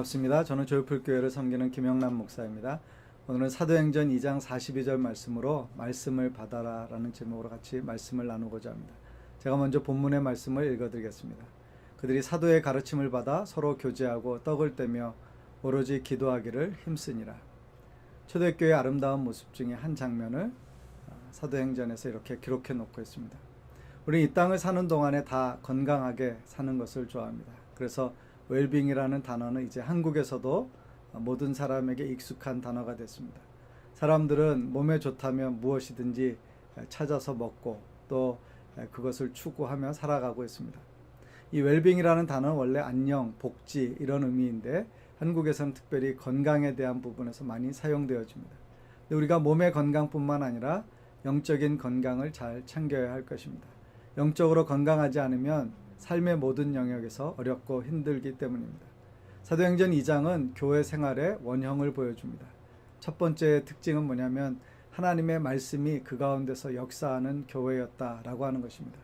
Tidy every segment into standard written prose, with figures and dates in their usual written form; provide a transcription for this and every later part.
반갑습니다. 저는 조이풀교회를 섬기는 김영남 목사입니다. 오늘은 사도행전 2장 42절 말씀으로 말씀을 받아라 라는 제목으로 같이 말씀을 나누고자 합니다. 제가 먼저 본문의 말씀을 읽어드리겠습니다. 그들이 사도의 가르침을 받아 서로 교제하고 떡을 떼며 오로지 기도하기를 힘쓰니라. 초대교회의 아름다운 모습 중에 한 장면을 사도행전에서 이렇게 기록해 놓고 있습니다. 우리 이 땅을 사는 동안에 다 건강하게 사는 것을 좋아합니다. 그래서 웰빙이라는 단어는 이제 한국에서도 모든 사람에게 익숙한 단어가 됐습니다. 사람들은 몸에 좋다면 무엇이든지 찾아서 먹고 또 그것을 추구하며 살아가고 있습니다. 이 웰빙이라는 단어는 원래 안녕, 복지 이런 의미인데 한국에서는 특별히 건강에 대한 부분에서 많이 사용되어집니다. 우리가 몸의 건강뿐만 아니라 영적인 건강을 잘 챙겨야 할 것입니다. 영적으로 건강하지 않으면 삶의 모든 영역에서 어렵고 힘들기 때문입니다. 사도행전 2장은 교회 생활의 원형을 보여줍니다. 첫 번째 특징은 뭐냐면 하나님의 말씀이 그 가운데서 역사하는 교회였다라고 하는 것입니다.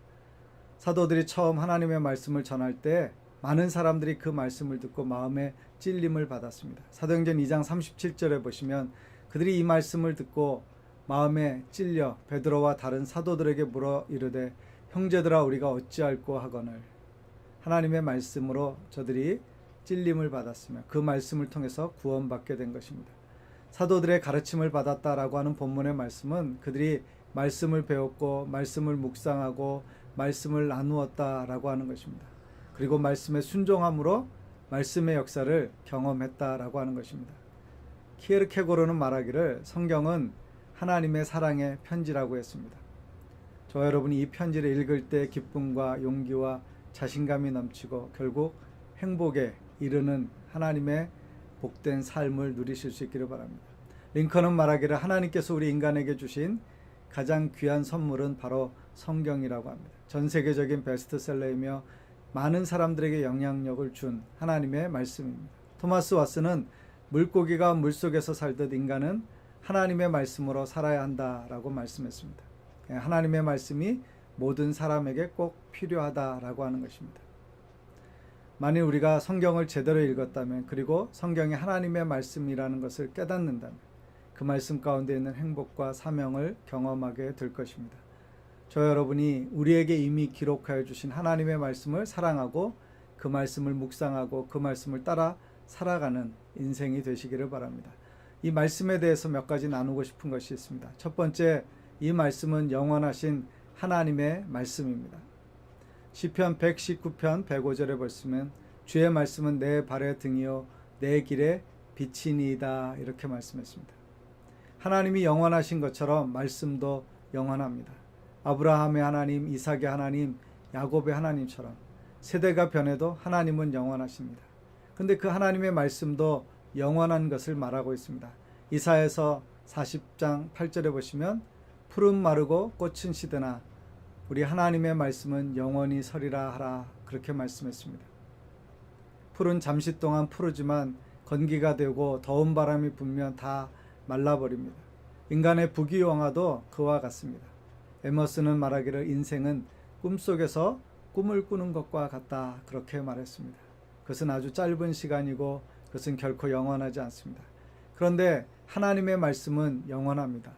사도들이 처음 하나님의 말씀을 전할 때 많은 사람들이 그 말씀을 듣고 마음에 찔림을 받았습니다. 사도행전 2장 37절에 보시면 그들이 이 말씀을 듣고 마음에 찔려 베드로와 다른 사도들에게 물어 이르되 형제들아 우리가 어찌할꼬 하거늘. 하나님의 말씀으로 저들이 찔림을 받았으며 그 말씀을 통해서 구원받게 된 것입니다. 사도들의 가르침을 받았다라고 하는 본문의 말씀은 그들이 말씀을 배웠고 말씀을 묵상하고 말씀을 나누었다라고 하는 것입니다. 그리고 말씀에 순종함으로 말씀의 역사를 경험했다라고 하는 것입니다. 키에르케고르는 말하기를 성경은 하나님의 사랑의 편지라고 했습니다. 저와 여러분이 이 편지를 읽을 때 기쁨과 용기와 자신감이 넘치고 결국 행복에 이르는 하나님의 복된 삶을 누리실 수 있기를 바랍니다. 링컨은 말하기를 하나님께서 우리 인간에게 주신 가장 귀한 선물은 바로 성경이라고 합니다. 전 세계적인 베스트셀러이며 많은 사람들에게 영향력을 준 하나님의 말씀입니다. 토마스 왓슨은 물고기가 물속에서 살듯 인간은 하나님의 말씀으로 살아야 한다라고 말씀했습니다. 하나님의 말씀이 모든 사람에게 꼭 필요하다라고 하는 것입니다. 만일 우리가 성경을 제대로 읽었다면 그리고 성경이 하나님의 말씀이라는 것을 깨닫는다면 그 말씀 가운데 있는 행복과 사명을 경험하게 될 것입니다. 저 여러분이 우리에게 이미 기록하여 주신 하나님의 말씀을 사랑하고 그 말씀을 묵상하고 그 말씀을 따라 살아가는 인생이 되시기를 바랍니다. 이 말씀에 대해서 몇 가지 나누고 싶은 것이 있습니다. 첫 번째, 이 말씀은 영원하신 하나님의 말씀입니다. 시편 119편 105절에 보시면 주의 말씀은 내 발의 등이요 내 길의 빛이니이다 이렇게 말씀했습니다. 하나님이 영원하신 것처럼 말씀도 영원합니다. 아브라함의 하나님, 이삭의 하나님, 야곱의 하나님처럼 세대가 변해도 하나님은 영원하십니다. 근데 그 하나님의 말씀도 영원한 것을 말하고 있습니다. 이사야서 40장 8절에 보시면 푸른 마르고 꽃은 시드나 우리 하나님의 말씀은 영원히 서리라 하라 그렇게 말씀했습니다. 풀은 잠시 동안 푸르지만 건기가 되고 더운 바람이 불면 다 말라버립니다. 인간의 부귀영화도 그와 같습니다. 에머슨은 말하기를 인생은 꿈속에서 꿈을 꾸는 것과 같다 그렇게 말했습니다. 그것은 아주 짧은 시간이고 그것은 결코 영원하지 않습니다. 그런데 하나님의 말씀은 영원합니다.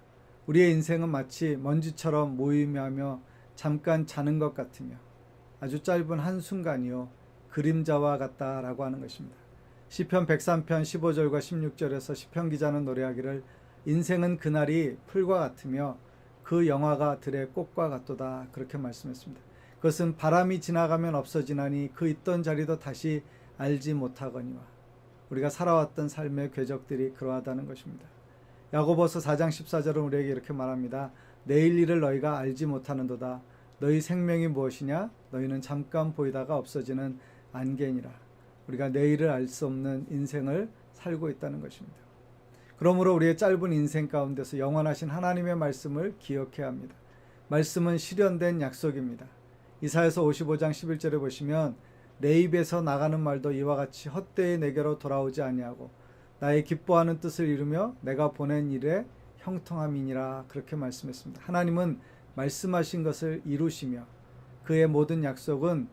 우리의 인생은 마치 먼지처럼 모이며 잠깐 자는 것 같으며 아주 짧은 한순간이요 그림자와 같다라고 하는 것입니다. 시편 103편 15절과 16절에서 시편 기자는 노래하기를 인생은 그날이 풀과 같으며 그 영화가 들의 꽃과 같도다 그렇게 말씀했습니다. 그것은 바람이 지나가면 없어지나니 그 있던 자리도 다시 알지 못하거니와 우리가 살아왔던 삶의 궤적들이 그러하다는 것입니다. 야고보서 4장 14절은 우리에게 이렇게 말합니다. 내일 일을 너희가 알지 못하는도다. 너희 생명이 무엇이냐? 너희는 잠깐 보이다가 없어지는 안개니라. 우리가 내일을 알 수 없는 인생을 살고 있다는 것입니다. 그러므로 우리의 짧은 인생 가운데서 영원하신 하나님의 말씀을 기억해야 합니다. 말씀은 실현된 약속입니다. 이사야서 55장 11절에 보시면 내 입에서 나가는 말도 이와 같이 헛되이 내게로 돌아오지 아니하고 나의 기뻐하는 뜻을 이루며 내가 보낸 일에 형통함이니라 그렇게 말씀했습니다. 하나님은 말씀하신 것을 이루시며 그의 모든 약속은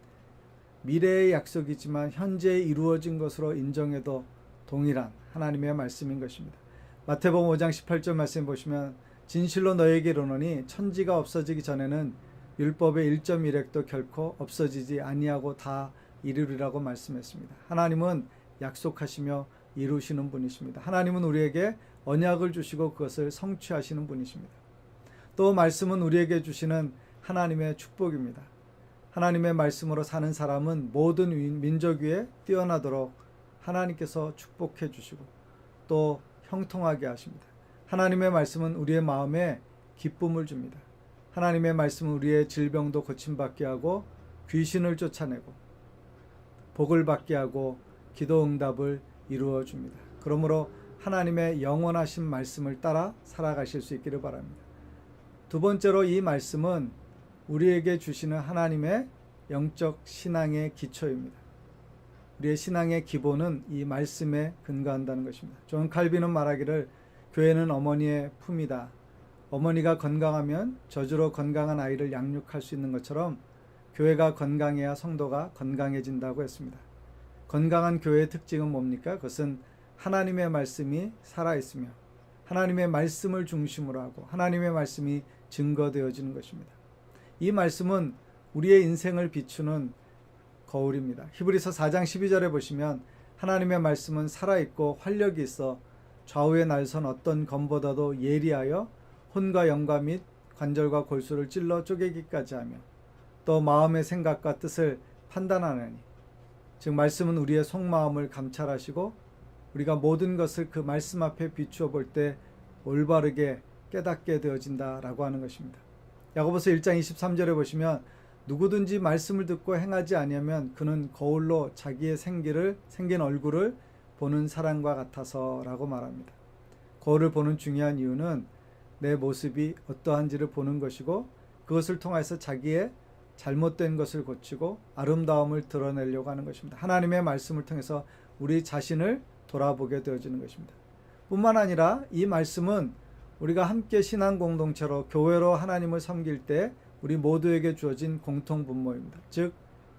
미래의 약속이지만 현재 이루어진 것으로 인정해도 동일한 하나님의 말씀인 것입니다. 마태복음 5장 18절 말씀 보시면 진실로 너희에게 이르노니 천지가 없어지기 전에는 율법의 1.1획도 결코 없어지지 아니하고 다 이루리라고 말씀했습니다. 하나님은 약속하시며 이루시는 분이십니다. 하나님은 우리에게 언약을 주시고 그것을 성취하시는 분이십니다. 또 말씀은 우리에게 주시는 하나님의 축복입니다. 하나님의 말씀으로 사는 사람은 모든 민족 위에 뛰어나도록 하나님께서 축복해 주시고 또 형통하게 하십니다. 하나님의 말씀은 우리의 마음에 기쁨을 줍니다. 하나님의 말씀은 우리의 질병도 고침받게 하고 귀신을 쫓아내고 복을 받게 하고 기도 응답을 이루어 줍니다. 그러므로 하나님의 영원하신 말씀을 따라 살아가실 수 있기를 바랍니다. 두 번째로 이 말씀은 우리에게 주시는 하나님의 영적 신앙의 기초입니다. 우리의 신앙의 기본은 이 말씀에 근거한다는 것입니다. 존 칼빈은 말하기를 교회는 어머니의 품이다. 어머니가 건강하면 저주로 건강한 아이를 양육할 수 있는 것처럼 교회가 건강해야 성도가 건강해진다고 했습니다. 건강한 교회의 특징은 뭡니까? 그것은 하나님의 말씀이 살아있으며 하나님의 말씀을 중심으로 하고 하나님의 말씀이 증거되어지는 것입니다. 이 말씀은 우리의 인생을 비추는 거울입니다. 히브리서 4장 12절에 보시면 하나님의 말씀은 살아있고 활력이 있어 좌우에 날선 어떤 검보다도 예리하여 혼과 영과 및 관절과 골수를 찔러 쪼개기까지 하며 또 마음의 생각과 뜻을 판단하느니 즉 말씀은 우리의 속마음을 감찰하시고 우리가 모든 것을 그 말씀 앞에 비추어 볼 때 올바르게 깨닫게 되어진다라고 하는 것입니다. 야고보서 1장 23절에 보시면 누구든지 말씀을 듣고 행하지 아니하면 그는 거울로 자기의 생긴 얼굴을 보는 사람과 같아서라고 말합니다. 거울을 보는 중요한 이유는 내 모습이 어떠한지를 보는 것이고 그것을 통해서 자기의 잘못된 것을 고치고 아름다움을 드러내려고 하는 것입니다. 하나님의 말씀을 통해서 우리 자신을 돌아보게 되어지는 것입니다. 뿐만 아니라 이 말씀은 우리가 함께 신앙 공동체로 교회로 하나님을 섬길 때 우리 모두에게 주어진 공통 분모입니다. 즉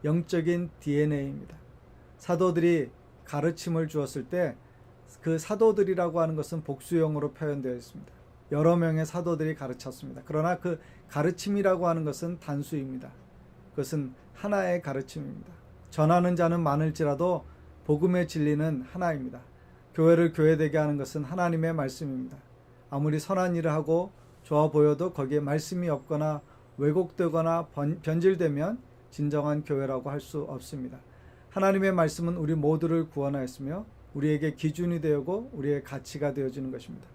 영적인 DNA입니다. 사도들이 가르침을 주었을 때 그 사도들이라고 하는 것은 복수형으로 표현되어 있습니다. 여러 명의 사도들이 가르쳤습니다. 그러나 그 가르침이라고 하는 것은 단수입니다. 그것은 하나의 가르침입니다. 전하는 자는 많을지라도 복음의 진리는 하나입니다. 교회를 교회되게 하는 것은 하나님의 말씀입니다. 아무리 선한 일을 하고 좋아 보여도 거기에 말씀이 없거나 왜곡되거나 변질되면 진정한 교회라고 할 수 없습니다. 하나님의 말씀은 우리 모두를 구원하였으며 우리에게 기준이 되고 우리의 가치가 되어지는 것입니다.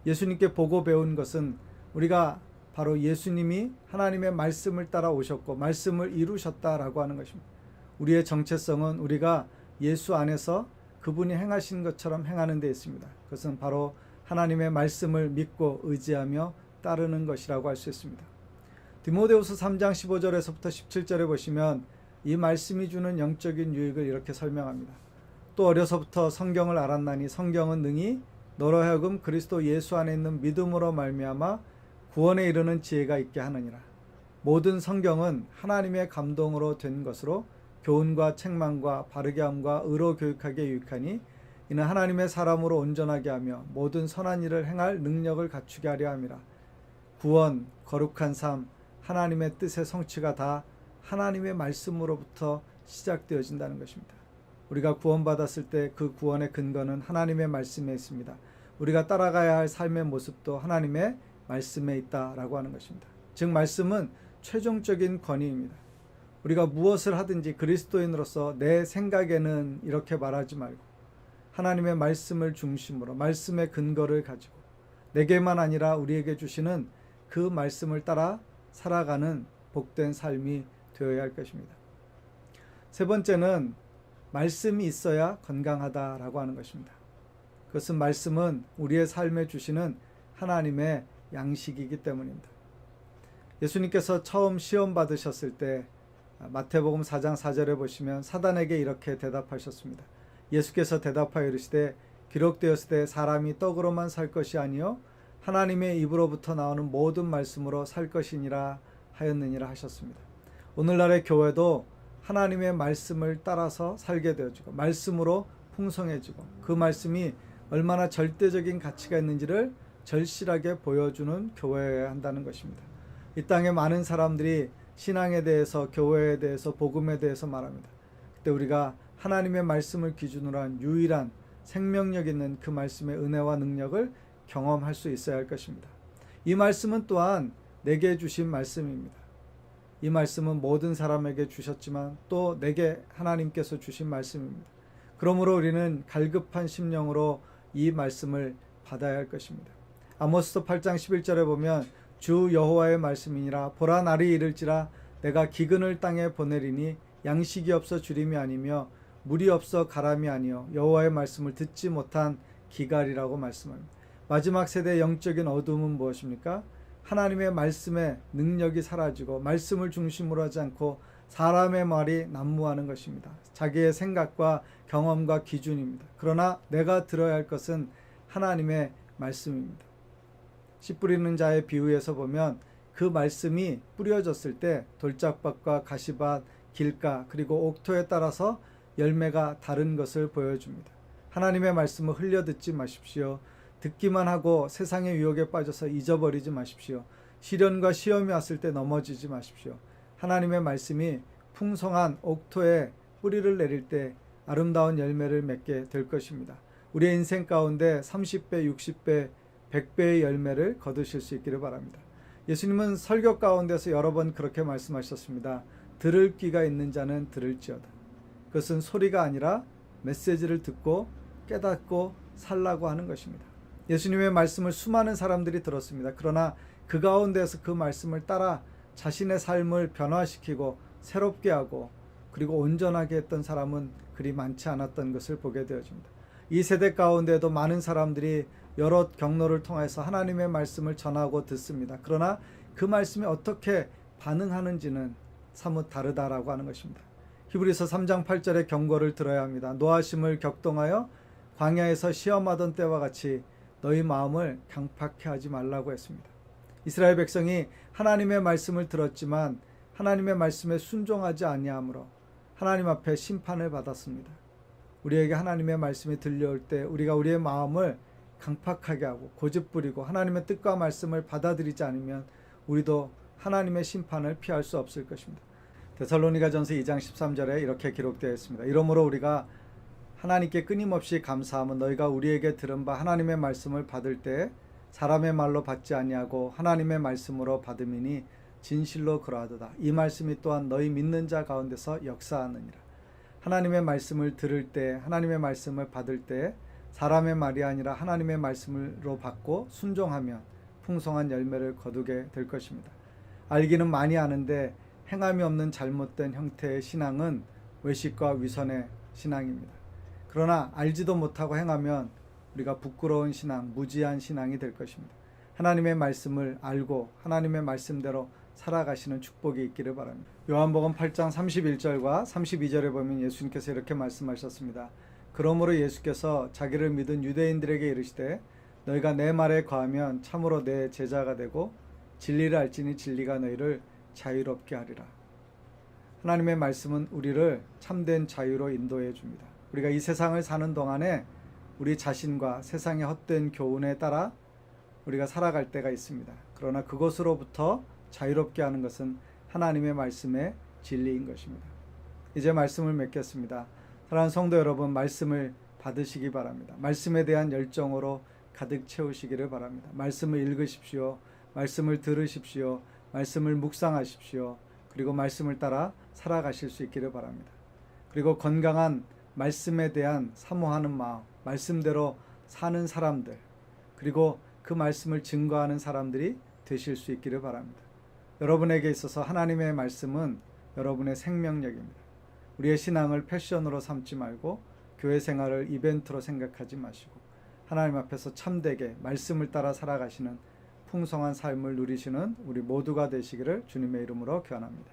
예수님께 보고 배운 것은 우리가 바로 예수님이 하나님의 말씀을 따라 오셨고 말씀을 이루셨다라고 하는 것입니다. 우리의 정체성은 우리가 예수 안에서 그분이 행하신 것처럼 행하는 데 있습니다. 그것은 바로 하나님의 말씀을 믿고 의지하며 따르는 것이라고 할 수 있습니다. 디모데후서 3장 15절에서부터 17절에 보시면 이 말씀이 주는 영적인 유익을 이렇게 설명합니다. 또 어려서부터 성경을 알았나니 성경은 능히 너로 하여금 그리스도 예수 안에 있는 믿음으로 말미암아 구원에 이르는 지혜가 있게 하느니라. 모든 성경은 하나님의 감동으로 된 것으로 교훈과 책망과 바르게 함과 의로 교육하기에 유익하니 이는 하나님의 사람으로 온전하게 하며 모든 선한 일을 행할 능력을 갖추게 하려 함이라. 구원, 거룩한 삶, 하나님의 뜻의 성취가 다 하나님의 말씀으로부터 시작되어진다는 것입니다. 우리가 구원받았을 때 그 구원의 근거는 하나님의 말씀에 있습니다. 우리가 따라가야 할 삶의 모습도 하나님의 말씀에 있다라고 하는 것입니다. 즉 말씀은 최종적인 권위입니다. 우리가 무엇을 하든지 그리스도인으로서 내 생각에는 이렇게 말하지 말고 하나님의 말씀을 중심으로 말씀의 근거를 가지고 내게만 아니라 우리에게 주시는 그 말씀을 따라 살아가는 복된 삶이 되어야 할 것입니다. 세 번째는 말씀이 있어야 건강하다라고 하는 것입니다. 그것은 말씀은 우리의 삶에 주시는 하나님의 양식이기 때문입니다. 예수님께서 처음 시험 받으셨을 때 마태복음 4장 4절에 보시면 사단에게 이렇게 대답하셨습니다. 예수께서 대답하여 이르시되 기록되었을 때 사람이 떡으로만 살 것이 아니요 하나님의 입으로부터 나오는 모든 말씀으로 살 것이니라 하였느니라 하셨습니다. 오늘날의 교회도 하나님의 말씀을 따라서 살게 되어지고 말씀으로 풍성해지고 그 말씀이 얼마나 절대적인 가치가 있는지를 절실하게 보여주는 교회여야 한다는 것입니다. 이 땅에 많은 사람들이 신앙에 대해서, 교회에 대해서, 복음에 대해서 말합니다. 그때 우리가 하나님의 말씀을 기준으로 한 유일한 생명력 있는 그 말씀의 은혜와 능력을 경험할 수 있어야 할 것입니다. 이 말씀은 또한 내게 주신 말씀입니다. 이 말씀은 모든 사람에게 주셨지만 또 내게 하나님께서 주신 말씀입니다. 그러므로 우리는 갈급한 심령으로 이 말씀을 받아야 할 것입니다. 아모스서 8장 11절에 보면 주 여호와의 말씀이니라 보라 날이 이를지라 내가 기근을 땅에 보내리니 양식이 없어 주림이 아니며 물이 없어 가람이 아니요 여호와의 말씀을 듣지 못한 기갈이라고 말씀합니다. 마지막 세대의 영적인 어둠은 무엇입니까? 하나님의 말씀의 능력이 사라지고 말씀을 중심으로 하지 않고 사람의 말이 난무하는 것입니다. 자기의 생각과 경험과 기준입니다. 그러나 내가 들어야 할 것은 하나님의 말씀입니다. 씨 뿌리는 자의 비유에서 보면 그 말씀이 뿌려졌을 때 돌짝밭과 가시밭, 길가 그리고 옥토에 따라서 열매가 다른 것을 보여줍니다. 하나님의 말씀을 흘려듣지 마십시오. 듣기만 하고 세상의 유혹에 빠져서 잊어버리지 마십시오. 시련과 시험이 왔을 때 넘어지지 마십시오. 하나님의 말씀이 풍성한 옥토에 뿌리를 내릴 때 아름다운 열매를 맺게 될 것입니다. 우리의 인생 가운데 30배, 60배, 100배의 열매를 거두실 수 있기를 바랍니다. 예수님은 설교 가운데서 여러 번 그렇게 말씀하셨습니다. 들을 귀가 있는 자는 들을지어다. 그것은 소리가 아니라 메시지를 듣고 깨닫고 살라고 하는 것입니다. 예수님의 말씀을 수많은 사람들이 들었습니다. 그러나 그 가운데서 그 말씀을 따라 자신의 삶을 변화시키고 새롭게 하고 그리고 온전하게 했던 사람은 그리 많지 않았던 것을 보게 되어집니다. 이 세대 가운데도 많은 사람들이 여러 경로를 통해서 하나님의 말씀을 전하고 듣습니다. 그러나 그 말씀이 어떻게 반응하는지는 사뭇 다르다라고 하는 것입니다. 히브리서 3장 8절의 경고를 들어야 합니다. 노하심을 격동하여 광야에서 시험하던 때와 같이 너희 마음을 강팍해 하지 말라고 했습니다. 이스라엘 백성이 하나님의 말씀을 들었지만 하나님의 말씀에 순종하지 아니하므로 하나님 앞에 심판을 받았습니다. 우리에게 하나님의 말씀이 들려올 때 우리가 우리의 마음을 강팍하게 하고 고집부리고 하나님의 뜻과 말씀을 받아들이지 않으면 우리도 하나님의 심판을 피할 수 없을 것입니다. 데살로니가전서 2장 13절에 이렇게 기록되어 있습니다. 이러므로 우리가 하나님께 끊임없이 감사하면 너희가 우리에게 들은 바 하나님의 말씀을 받을 때 사람의 말로 받지 아니하고 하나님의 말씀으로 받음이니 진실로 그러하도다. 이 말씀이 또한 너희 믿는 자 가운데서 역사하느니라. 하나님의 말씀을 들을 때 하나님의 말씀을 받을 때 사람의 말이 아니라 하나님의 말씀으로 받고 순종하면 풍성한 열매를 거두게 될 것입니다. 알기는 많이 아는데 행함이 없는 잘못된 형태의 신앙은 외식과 위선의 신앙입니다. 그러나 알지도 못하고 행하면 우리가 부끄러운 신앙, 무지한 신앙이 될 것입니다. 하나님의 말씀을 알고 하나님의 말씀대로 살아가시는 축복이 있기를 바랍니다. 요한복음 8장 31절과 32절에 보면 예수님께서 이렇게 말씀하셨습니다. 그러므로 예수께서 자기를 믿은 유대인들에게 이르시되 너희가 내 말에 거하면 참으로 내 제자가 되고 진리를 알지니 진리가 너희를 자유롭게 하리라. 하나님의 말씀은 우리를 참된 자유로 인도해 줍니다. 우리가 이 세상을 사는 동안에 우리 자신과 세상의 헛된 교훈에 따라 우리가 살아갈 때가 있습니다. 그러나 그것으로부터 자유롭게 하는 것은 하나님의 말씀의 진리인 것입니다. 이제 말씀을 맺겠습니다. 사랑하는 성도 여러분, 말씀을 받으시기 바랍니다. 말씀에 대한 열정으로 가득 채우시기를 바랍니다. 말씀을 읽으십시오. 말씀을 들으십시오. 말씀을 묵상하십시오. 그리고 말씀을 따라 살아가실 수 있기를 바랍니다. 그리고 건강한 말씀에 대한 사모하는 마음, 말씀대로 사는 사람들, 그리고 그 말씀을 증거하는 사람들이 되실 수 있기를 바랍니다. 여러분에게 있어서 하나님의 말씀은 여러분의 생명력입니다. 우리의 신앙을 패션으로 삼지 말고 교회 생활을 이벤트로 생각하지 마시고 하나님 앞에서 참되게 말씀을 따라 살아가시는 풍성한 삶을 누리시는 우리 모두가 되시기를 주님의 이름으로 기원합니다.